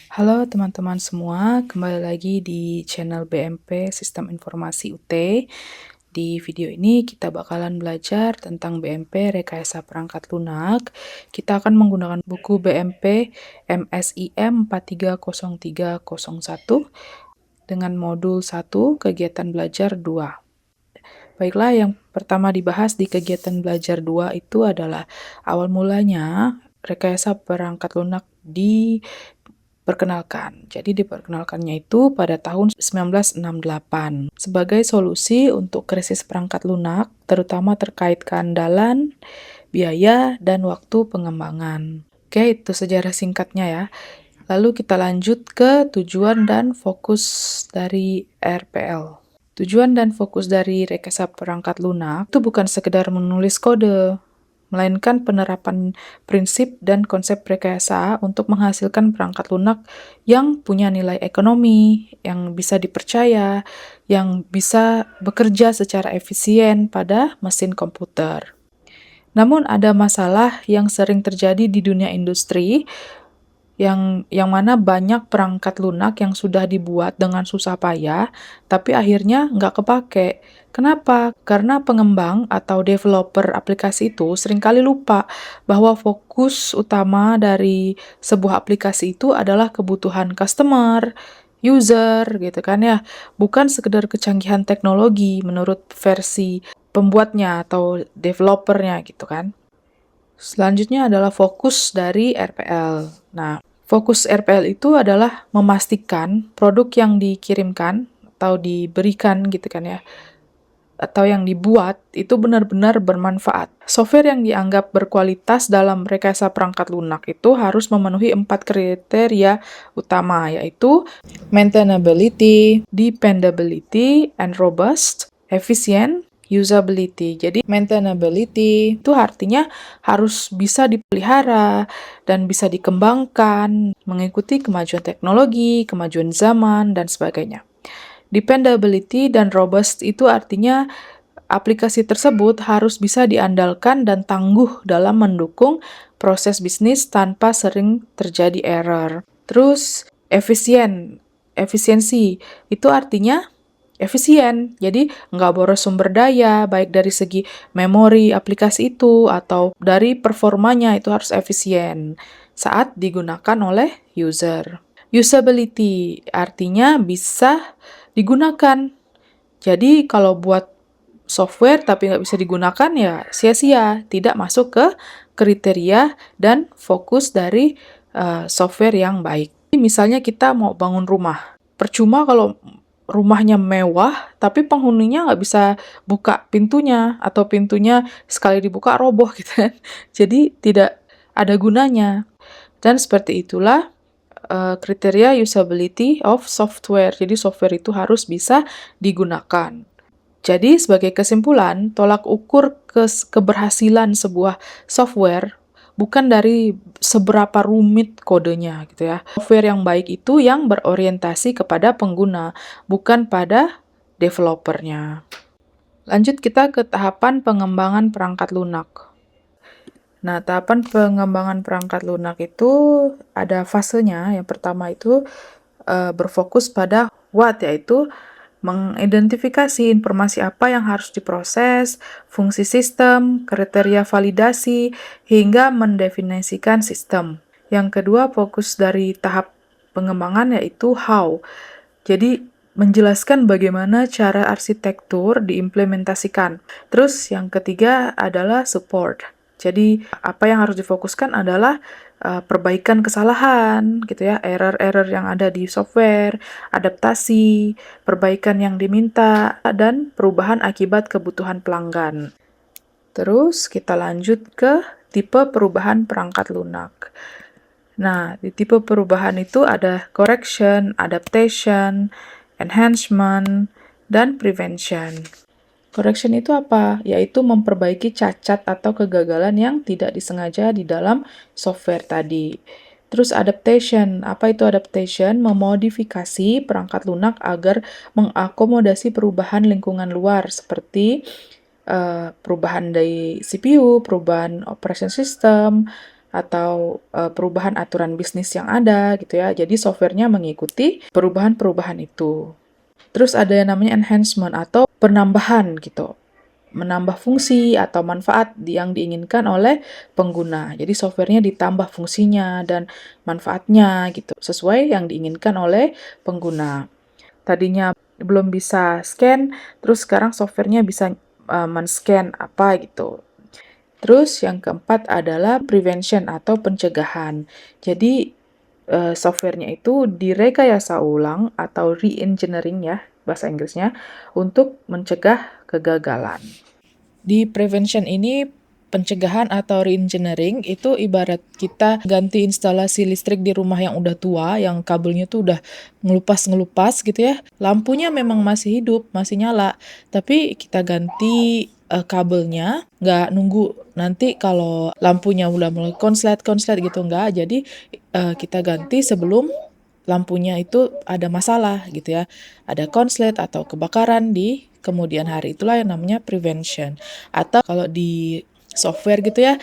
Halo teman-teman semua, kembali lagi di channel BMP Sistem Informasi UT. Di video ini kita bakalan belajar tentang BMP Rekayasa Perangkat Lunak. Kita akan menggunakan buku BMP MSIM 430301 dengan modul 1 kegiatan belajar 2. Baiklah, yang pertama dibahas di kegiatan belajar 2 itu adalah awal mulanya rekayasa perangkat lunak diperkenalkan. Jadi diperkenalkannya itu pada tahun 1968 sebagai solusi untuk krisis perangkat lunak, terutama terkait keandalan, biaya, dan waktu pengembangan. Oke, itu sejarah singkatnya ya. Lalu kita lanjut ke tujuan dan fokus dari RPL. Tujuan dan fokus dari rekayasa perangkat lunak itu bukan sekedar menulis kode, melainkan penerapan prinsip dan konsep rekayasa untuk menghasilkan perangkat lunak yang punya nilai ekonomi, yang bisa dipercaya, yang bisa bekerja secara efisien pada mesin komputer. Namun ada masalah yang sering terjadi di dunia industri, yang mana banyak perangkat lunak yang sudah dibuat dengan susah payah, tapi akhirnya nggak kepake. Kenapa? Karena pengembang atau developer aplikasi itu seringkali lupa bahwa fokus utama dari sebuah aplikasi itu adalah kebutuhan customer, user, gitu kan ya. Bukan sekedar kecanggihan teknologi menurut versi pembuatnya atau developernya gitu kan. Selanjutnya adalah fokus dari RPL. Nah, fokus RPL itu adalah memastikan produk yang dikirimkan atau diberikan gitu kan ya, atau yang dibuat itu benar-benar bermanfaat. Software yang dianggap berkualitas dalam rekayasa perangkat lunak itu harus memenuhi 4 kriteria utama, yaitu maintainability, dependability, and robust, efficient, usability. Jadi maintainability itu artinya harus bisa dipelihara dan bisa dikembangkan, mengikuti kemajuan teknologi, kemajuan zaman, dan sebagainya. Dependability dan robust itu artinya aplikasi tersebut harus bisa diandalkan dan tangguh dalam mendukung proses bisnis tanpa sering terjadi error. Terus efisiensi itu artinya efisien, jadi nggak boros sumber daya, baik dari segi memori aplikasi itu atau dari performanya itu harus efisien saat digunakan oleh user. Usability artinya bisa digunakan. Jadi kalau buat software tapi nggak bisa digunakan ya sia-sia, tidak masuk ke kriteria dan fokus dari software yang baik. Misalnya kita mau bangun rumah, percuma kalau rumahnya mewah, tapi penghuninya nggak bisa buka pintunya, atau pintunya sekali dibuka roboh gitu kan. Jadi tidak ada gunanya. Dan seperti itulah kriteria usability of software. Jadi software itu harus bisa digunakan. Jadi sebagai kesimpulan, tolak ukur keberhasilan sebuah software bukan dari seberapa rumit kodenya gitu ya. Software yang baik itu yang berorientasi kepada pengguna, bukan pada developernya. Lanjut kita ke tahapan pengembangan perangkat lunak. Nah, tahapan pengembangan perangkat lunak itu ada fasenya. Yang pertama itu berfokus pada what, yaitu mengidentifikasi informasi apa yang harus diproses, fungsi sistem, kriteria validasi, hingga mendefinisikan sistem. Yang kedua, fokus dari tahap pengembangan yaitu how. Jadi, menjelaskan bagaimana cara arsitektur diimplementasikan. Terus, yang ketiga adalah support. Jadi, apa yang harus difokuskan adalah perbaikan kesalahan, gitu ya, error-error yang ada di software, adaptasi, perbaikan yang diminta, dan perubahan akibat kebutuhan pelanggan. Terus kita lanjut ke tipe perubahan perangkat lunak. Nah, di tipe perubahan itu ada correction, adaptation, enhancement, dan prevention. Correction itu apa? Yaitu memperbaiki cacat atau kegagalan yang tidak disengaja di dalam software tadi. Terus adaptation, apa itu adaptation? Memodifikasi perangkat lunak agar mengakomodasi perubahan lingkungan luar seperti perubahan dari CPU, perubahan operation system, atau perubahan aturan bisnis yang ada gitu ya. Jadi softwarenya mengikuti perubahan-perubahan itu. Terus ada yang namanya enhancement atau penambahan gitu. Menambah fungsi atau manfaat yang diinginkan oleh pengguna. Jadi softwarenya ditambah fungsinya dan manfaatnya gitu, sesuai yang diinginkan oleh pengguna. Tadinya belum bisa scan, terus sekarang softwarenya bisa men-scan apa gitu. Terus yang keempat adalah prevention atau pencegahan. Jadi softwarenya itu direkayasa ulang atau re-engineering ya bahasa Inggrisnya untuk mencegah kegagalan. Di prevention ini pencegahan atau re-engineering itu ibarat kita ganti instalasi listrik di rumah yang udah tua, yang kabelnya tuh udah ngelupas-ngelupas gitu ya. Lampunya memang masih hidup, masih nyala, tapi kita ganti kabelnya, nggak nunggu nanti kalau lampunya udah mulai konslet-konslet gitu, nggak. Jadi kita ganti sebelum lampunya itu ada masalah gitu ya. Ada konslet atau kebakaran di kemudian hari, itulah yang namanya prevention. Atau kalau di software gitu ya,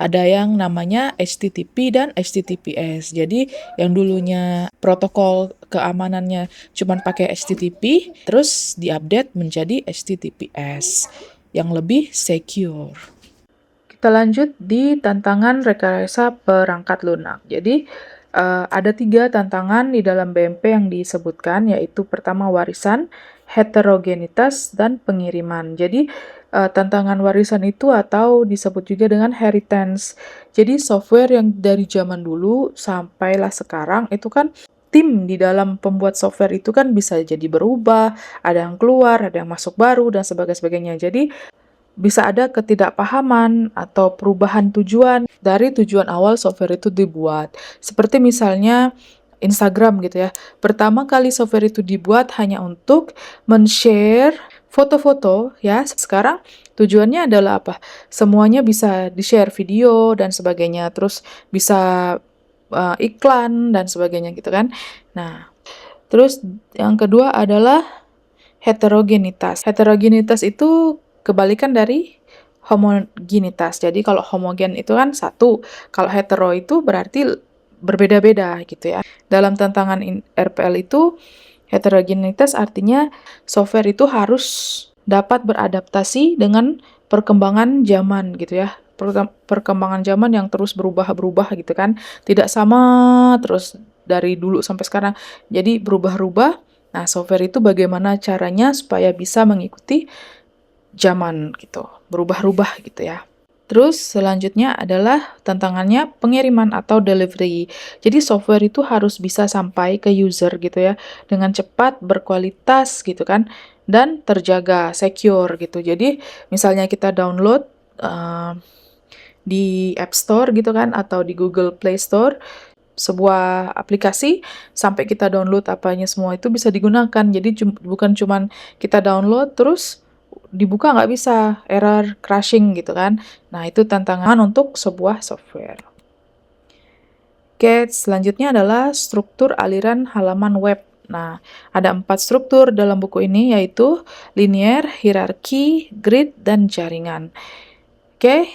ada yang namanya HTTP dan HTTPS. Jadi yang dulunya protokol keamanannya cuma pakai HTTP, terus diupdate menjadi HTTPS yang lebih secure. Kita lanjut di tantangan rekayasa perangkat lunak. Jadi ada 3 tantangan di dalam BMP yang disebutkan, yaitu pertama warisan, heterogenitas, dan pengiriman. Jadi tantangan warisan itu atau disebut juga dengan heritance. Jadi software yang dari zaman dulu sampailah sekarang itu kan tim di dalam pembuat software itu kan bisa jadi berubah, ada yang keluar, ada yang masuk baru, dan sebagainya. Jadi bisa ada ketidakpahaman atau perubahan tujuan dari tujuan awal software itu dibuat. Seperti misalnya Instagram gitu ya. Pertama kali software itu dibuat hanya untuk men-share foto-foto ya. Sekarang tujuannya adalah apa? Semuanya bisa di-share video dan sebagainya. Terus bisa iklan dan sebagainya gitu kan. Nah, terus yang kedua adalah heterogenitas. Heterogenitas itu kebalikan dari homogenitas. Jadi kalau homogen itu kan satu, kalau hetero itu berarti berbeda-beda gitu ya. Dalam tantangan RPL itu, heterogenitas artinya software itu harus dapat beradaptasi dengan perkembangan zaman gitu ya. Perkembangan zaman yang terus berubah-berubah gitu kan. Tidak sama terus dari dulu sampai sekarang. Jadi berubah-ubah. Nah, software itu bagaimana caranya supaya bisa mengikuti zaman gitu, berubah-ubah gitu ya. Terus selanjutnya adalah tantangannya pengiriman atau delivery. Jadi software itu harus bisa sampai ke user gitu ya, dengan cepat, berkualitas gitu kan, dan terjaga, secure gitu. Jadi misalnya kita download di App Store gitu kan, atau di Google Play Store, sebuah aplikasi sampai kita download apanya semua itu bisa digunakan. Jadi bukan cuman kita download terus dibuka nggak bisa, error, crashing gitu kan. Nah, itu tantangan untuk sebuah software. Oke, selanjutnya adalah struktur aliran halaman web. Nah, ada 4 struktur dalam buku ini, yaitu linear, hierarki, grid, dan jaringan. Oke,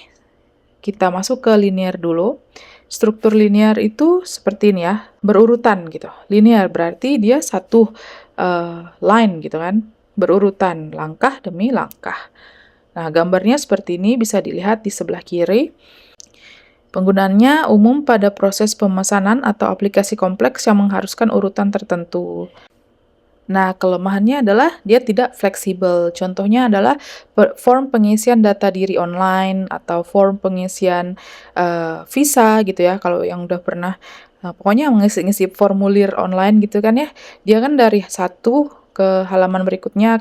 kita masuk ke linear dulu. Struktur linear itu seperti ini ya, berurutan gitu. Linear berarti dia satu line gitu kan, berurutan, langkah demi langkah. Nah, gambarnya seperti ini bisa dilihat di sebelah kiri. Penggunaannya umum pada proses pemesanan atau aplikasi kompleks yang mengharuskan urutan tertentu. Nah, kelemahannya adalah dia tidak fleksibel. Contohnya adalah form pengisian data diri online atau form pengisian visa gitu ya. Kalau yang udah pernah, pokoknya mengisi-ngisi formulir online gitu kan ya. Dia kan dari satu ke halaman berikutnya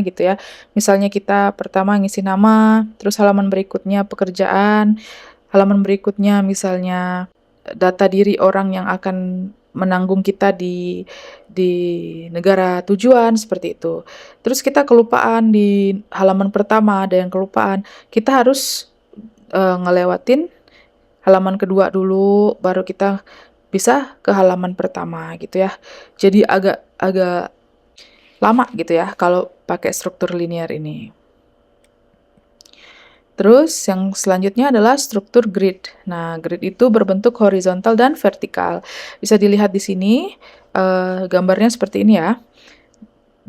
gitu ya. Misalnya kita pertama ngisi nama, terus halaman berikutnya pekerjaan, halaman berikutnya misalnya data diri orang yang akan menanggung kita di negara tujuan seperti itu. Terus kita kelupaan di halaman pertama, ada yang kelupaan. Kita harus ngelewatin halaman kedua dulu, baru kita bisa ke halaman pertama gitu ya. Jadi agak lama gitu ya kalau pakai struktur linear ini. Terus yang selanjutnya adalah struktur grid. Nah, grid itu berbentuk horizontal dan vertikal. Bisa dilihat di sini, gambarnya seperti ini ya.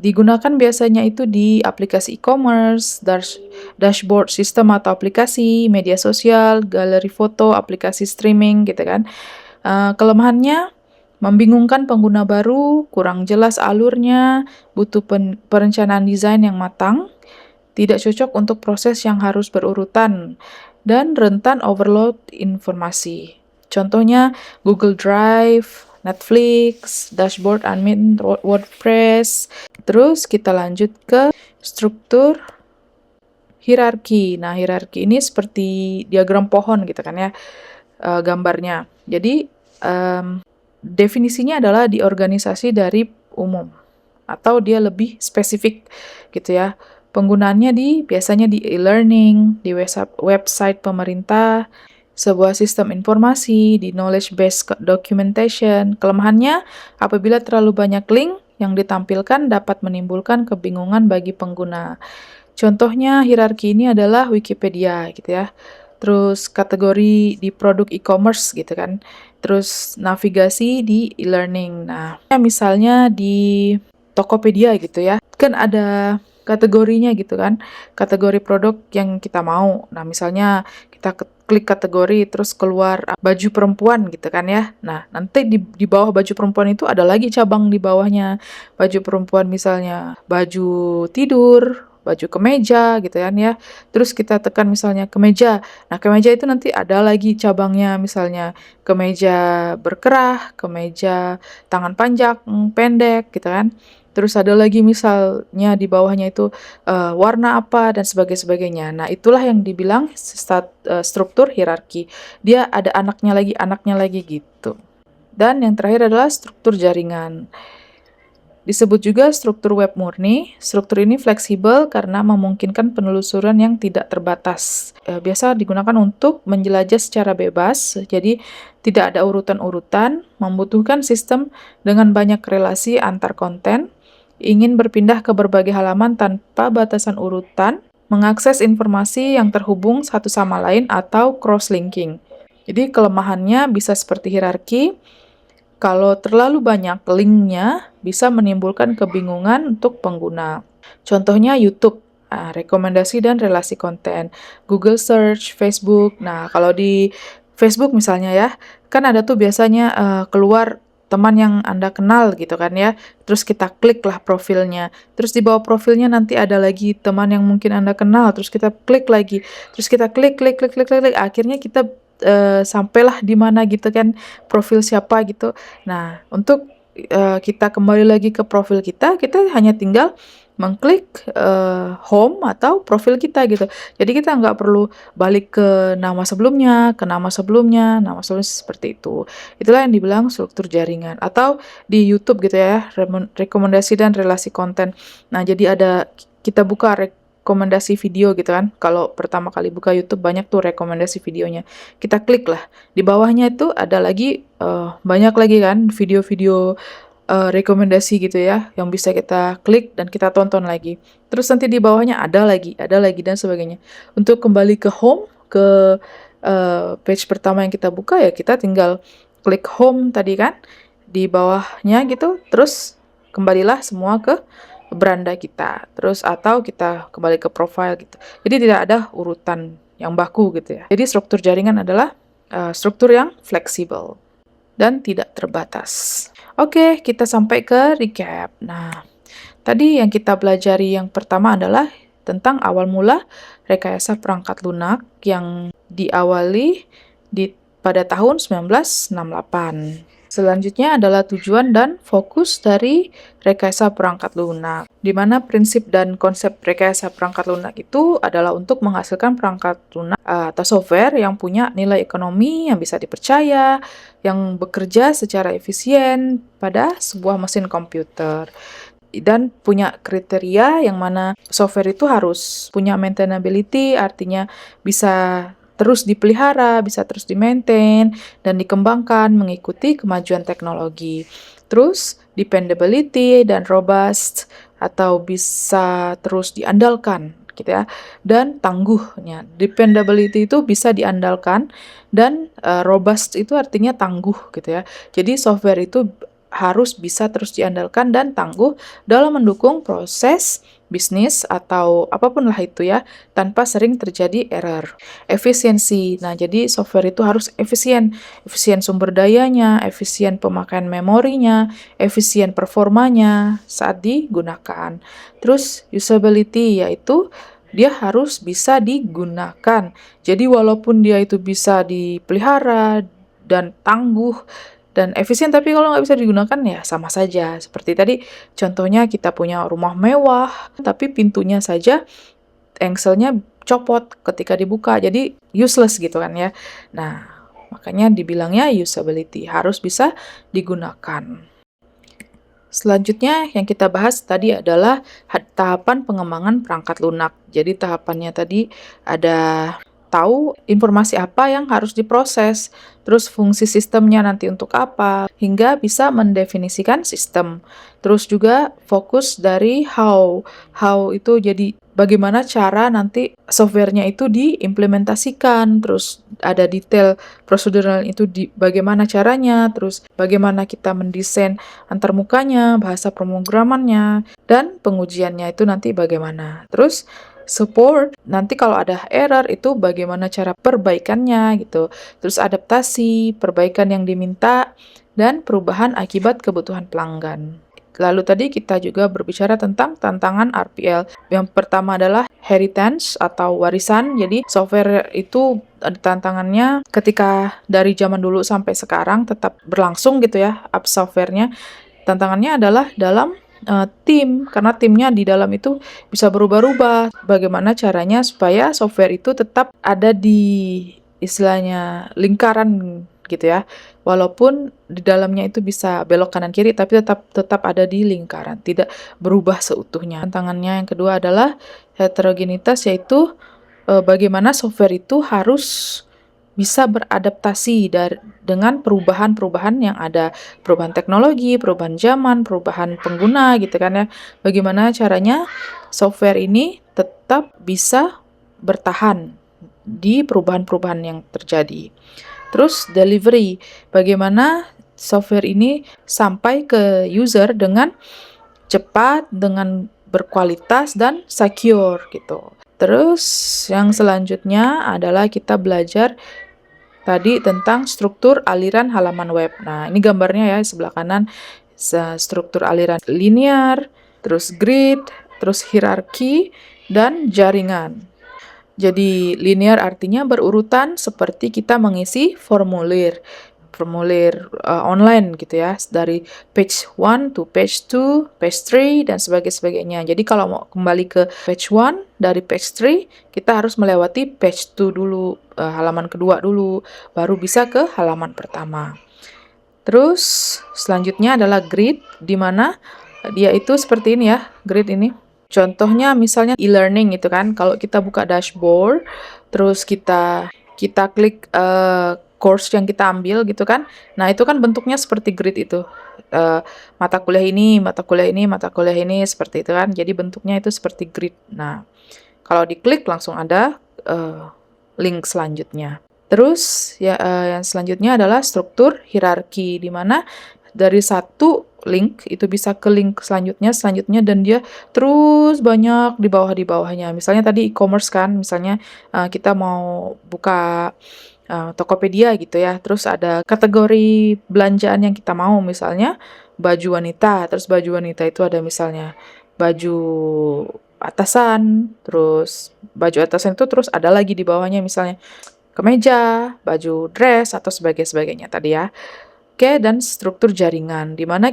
Digunakan biasanya itu di aplikasi e-commerce, dashboard sistem atau aplikasi, media sosial, galeri foto, aplikasi streaming gitu kan. Kelemahannya membingungkan pengguna baru, kurang jelas alurnya, butuh perencanaan desain yang matang, tidak cocok untuk proses yang harus berurutan, dan rentan overload informasi. Contohnya Google Drive, Netflix, dashboard admin WordPress. Terus kita lanjut ke struktur hierarki. Nah, hierarki ini seperti diagram pohon gitu kan ya, gambarnya. Jadi, definisinya adalah di organisasi dari umum atau dia lebih spesifik gitu ya. Penggunaannya biasanya di e-learning, di website pemerintah, sebuah sistem informasi, di knowledge based documentation. Kelemahannya apabila terlalu banyak link yang ditampilkan dapat menimbulkan kebingungan bagi pengguna. Contohnya hierarki ini adalah Wikipedia gitu ya. Terus kategori di produk e-commerce gitu kan. Terus navigasi di e-learning. Nah, misalnya di Tokopedia gitu ya. Kan ada kategorinya gitu kan. Kategori produk yang kita mau. Nah, misalnya kita klik kategori terus keluar baju perempuan gitu kan ya. Nah, nanti di bawah baju perempuan itu ada lagi cabang di bawahnya. Baju perempuan misalnya baju tidur, baju kemeja gitu kan ya. Terus kita tekan misalnya kemeja. Nah, kemeja itu nanti ada lagi cabangnya misalnya kemeja berkerah, kemeja tangan panjang, pendek gitu kan. Terus ada lagi misalnya di bawahnya itu warna apa dan sebagainya. Nah, itulah yang dibilang struktur hierarki. Dia ada anaknya lagi gitu. Dan yang terakhir adalah struktur jaringan. Disebut juga struktur web murni. Struktur ini fleksibel karena memungkinkan penelusuran yang tidak terbatas. Biasa digunakan untuk menjelajah secara bebas, jadi tidak ada urutan-urutan, membutuhkan sistem dengan banyak relasi antar konten, ingin berpindah ke berbagai halaman tanpa batasan urutan, mengakses informasi yang terhubung satu sama lain atau cross-linking. Jadi kelemahannya bisa seperti hierarki. Kalau terlalu banyak linknya, bisa menimbulkan kebingungan untuk pengguna. Contohnya YouTube, rekomendasi dan relasi konten. Google Search, Facebook. Nah, kalau di Facebook misalnya ya, kan ada tuh biasanya keluar teman yang Anda kenal gitu kan ya. Terus kita klik lah profilnya. Terus di bawah profilnya nanti ada lagi teman yang mungkin Anda kenal. Terus kita klik lagi. Terus kita klik. Akhirnya kita sampailah di mana gitu kan, profil siapa gitu. Nah, untuk kita kembali lagi ke profil kita hanya tinggal mengklik home atau profil kita gitu. Jadi kita nggak perlu balik ke nama sebelumnya, seperti itu. Itulah yang dibilang struktur jaringan. Atau di YouTube gitu ya, rekomendasi dan relasi konten. Nah, jadi kita buka rekomendasi video gitu kan. Kalau pertama kali buka YouTube banyak tuh rekomendasi videonya. Kita klik lah. Di bawahnya itu ada lagi banyak lagi kan video-video rekomendasi gitu ya yang bisa kita klik dan kita tonton lagi. Terus nanti di bawahnya ada lagi dan sebagainya. Untuk kembali ke home, ke page pertama yang kita buka ya kita tinggal klik home tadi kan di bawahnya gitu. Terus kembalilah semua ke beranda kita. Terus atau kita kembali ke profile gitu. Jadi tidak ada urutan yang baku gitu ya. Jadi struktur jaringan adalah struktur yang fleksibel dan tidak terbatas. Oke, kita sampai ke recap. Nah, tadi yang kita pelajari yang pertama adalah tentang awal mula rekayasa perangkat lunak yang diawali pada tahun 1968. Selanjutnya adalah tujuan dan fokus dari rekayasa perangkat lunak, di mana prinsip dan konsep rekayasa perangkat lunak itu adalah untuk menghasilkan perangkat lunak atau software yang punya nilai ekonomi yang bisa dipercaya, yang bekerja secara efisien pada sebuah mesin komputer. Dan punya kriteria yang mana software itu harus punya maintainability, artinya bisa terus dipelihara, bisa terus di-maintain, dan dikembangkan mengikuti kemajuan teknologi. Terus, dependability dan robust, atau bisa terus diandalkan gitu ya. Dan tangguhnya. Dependability itu bisa diandalkan, dan robust itu artinya tangguh gitu ya. Jadi software itu harus bisa terus diandalkan dan tangguh dalam mendukung proses bisnis atau apapun lah itu ya, tanpa sering terjadi error. Efisiensi. Nah, jadi software itu harus efisien. Efisien sumber dayanya, efisien pemakaian memorinya, efisien performanya saat digunakan. Terus usability, yaitu dia harus bisa digunakan. Jadi walaupun dia itu bisa dipelihara dan tangguh dan efisien, tapi kalau nggak bisa digunakan ya sama saja. Seperti tadi contohnya, kita punya rumah mewah, tapi pintunya saja engselnya copot ketika dibuka, jadi useless gitu kan ya. Nah, makanya dibilangnya usability, harus bisa digunakan. Selanjutnya yang kita bahas tadi adalah tahapan pengembangan perangkat lunak. Jadi tahapannya tadi ada tahu informasi apa yang harus diproses, terus fungsi sistemnya nanti untuk apa, hingga bisa mendefinisikan sistem. Terus juga fokus dari how. How itu jadi bagaimana cara nanti softwarenya itu diimplementasikan, terus ada detail prosedural itu bagaimana caranya, terus bagaimana kita mendesain antarmukanya, bahasa pemrogramannya, dan pengujiannya itu nanti bagaimana. Terus support, nanti kalau ada error itu bagaimana cara perbaikannya gitu. Terus adaptasi, perbaikan yang diminta, dan perubahan akibat kebutuhan pelanggan. Lalu tadi kita juga berbicara tentang tantangan RPL. Yang pertama adalah heritage atau warisan. Jadi software itu ada tantangannya ketika dari zaman dulu sampai sekarang tetap berlangsung gitu ya, up softwarenya. Tantangannya adalah dalam tim, karena timnya di dalam itu bisa berubah-ubah. Bagaimana caranya supaya software itu tetap ada di istilahnya lingkaran gitu ya. Walaupun di dalamnya itu bisa belok kanan kiri, tapi tetap ada di lingkaran, tidak berubah seutuhnya. Tantangannya yang kedua adalah heterogenitas, yaitu bagaimana software itu harus bisa beradaptasi dengan perubahan-perubahan yang ada, perubahan teknologi, perubahan zaman, perubahan pengguna gitu kan ya. Bagaimana caranya software ini tetap bisa bertahan di perubahan-perubahan yang terjadi. Terus delivery, bagaimana software ini sampai ke user dengan cepat, dengan berkualitas, dan secure gitu. Terus yang selanjutnya adalah kita belajar tadi tentang struktur aliran halaman web. Nah, ini gambarnya ya, sebelah kanan struktur aliran linear, terus grid, terus hierarki, dan jaringan. Jadi linear artinya berurutan seperti kita mengisi formulir online gitu ya, dari page 1 to page 2, page 3, dan sebagainya. Jadi kalau mau kembali ke page 1 dari page 3, kita harus melewati page 2 dulu, halaman kedua dulu, baru bisa ke halaman pertama. Terus selanjutnya adalah grid, di mana dia itu seperti ini ya, grid ini. Contohnya misalnya e-learning gitu kan, kalau kita buka dashboard, terus kita klik course yang kita ambil gitu kan, nah itu kan bentuknya seperti grid itu. Mata kuliah ini, mata kuliah ini, mata kuliah ini, seperti itu kan, jadi bentuknya itu seperti grid. Nah, kalau diklik langsung ada link selanjutnya. Terus ya, yang selanjutnya adalah struktur hierarki, di mana dari satu link itu bisa ke link selanjutnya, dan dia terus banyak di bawahnya. Misalnya tadi e-commerce kan, misalnya kita mau buka Tokopedia gitu ya, terus ada kategori belanjaan yang kita mau, misalnya baju wanita, terus baju wanita itu ada misalnya baju atasan, terus baju atasan itu terus ada lagi di bawahnya misalnya kemeja, baju dress, atau sebagainya tadi ya. Oke, dan struktur jaringan, di mana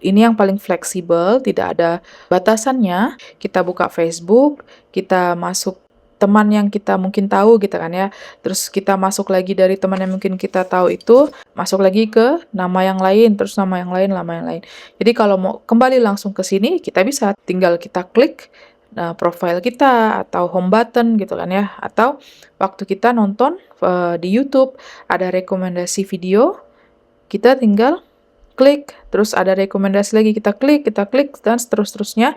ini yang paling fleksibel, tidak ada batasannya. Kita buka Facebook, kita masuk teman yang kita mungkin tahu gitu kan ya. Terus kita masuk lagi dari teman yang mungkin kita tahu itu, masuk lagi ke nama yang lain, terus nama yang lain, nama yang lain. Jadi kalau mau kembali langsung ke sini, kita bisa tinggal kita klik profile kita atau home button gitu kan ya. Atau waktu kita nonton di YouTube ada rekomendasi video, kita tinggal klik, terus ada rekomendasi lagi, kita klik, dan seterusnya.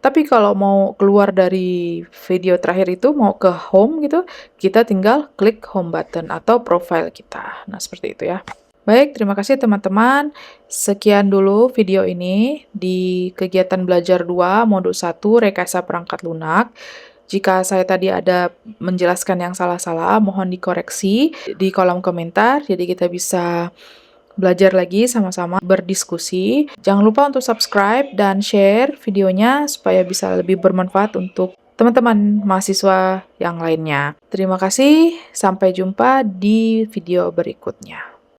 Tapi kalau mau keluar dari video terakhir itu, mau ke home gitu, kita tinggal klik home button atau profile kita. Nah, seperti itu ya. Baik, terima kasih teman-teman. Sekian dulu video ini di kegiatan belajar 2 modul 1 rekayasa perangkat lunak. Jika saya tadi ada menjelaskan yang salah-salah, mohon dikoreksi di kolom komentar. Jadi kita bisa belajar lagi sama-sama berdiskusi. Jangan lupa untuk subscribe dan share videonya supaya bisa lebih bermanfaat untuk teman-teman mahasiswa yang lainnya. Terima kasih, sampai jumpa di video berikutnya.